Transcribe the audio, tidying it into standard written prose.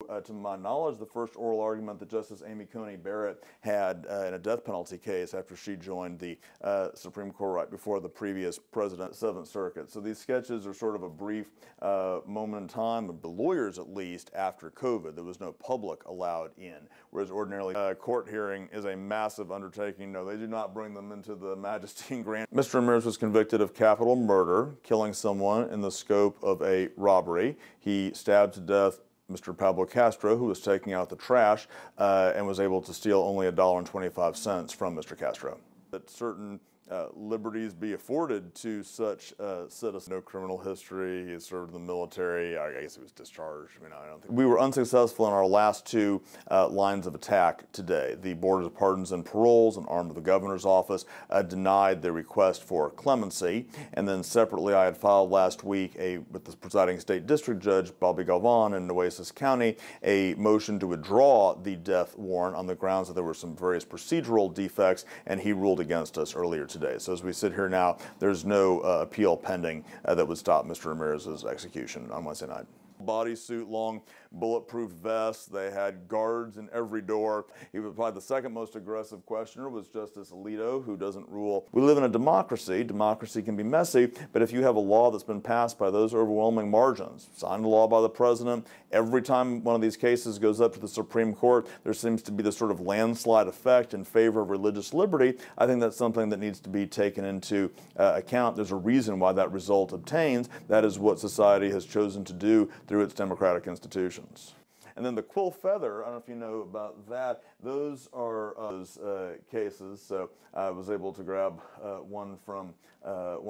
To my knowledge, the first oral argument that Justice Amy Coney Barrett had in a death penalty case after she joined the Supreme Court right before the previous president, Seventh Circuit. So these sketches are sort of a brief moment in time of the lawyers, at least, after COVID. There was no public allowed in, whereas ordinarily a court hearing is a massive undertaking. No, they do not bring them into the majesty and grandeur. Mr. Ramirez was convicted of capital murder, killing someone in the scope of a robbery. He stabbed to death Mr. Pablo Castro, who was taking out the trash and was able to steal only $1.25 from Mr. Castro. That certain liberties be afforded to such citizens. No criminal history. He served in the military. I guess he was discharged. I mean, I don't think we were unsuccessful in our last two lines of attack today. The Board of Pardons and Paroles, an arm of the governor's office, denied the request for clemency. And then separately, I had filed last week with the presiding state district judge, Bobbie Galvan in Oasis County, a motion to withdraw the death warrant on the grounds that there were some various procedural defects, and he ruled against us earlier today. So as we sit here now, there's no appeal pending that would stop Mr. Ramirez's execution on Wednesday night. Bodysuit, long bulletproof vest. They had guards in every door. He was probably the second most aggressive questioner was Justice Alito, who doesn't rule. We live in a democracy. Democracy can be messy, but if you have a law that's been passed by those overwhelming margins, signed a law by the president, every time one of these cases goes up to the Supreme Court, there seems to be this sort of landslide effect in favor of religious liberty. I think that's something that needs to be taken into account. There's a reason why that result obtains. That is what society has chosen to do through its democratic institutions. And then the quill feather, I don't know if you know about that, those are those cases. So I was able to grab one from one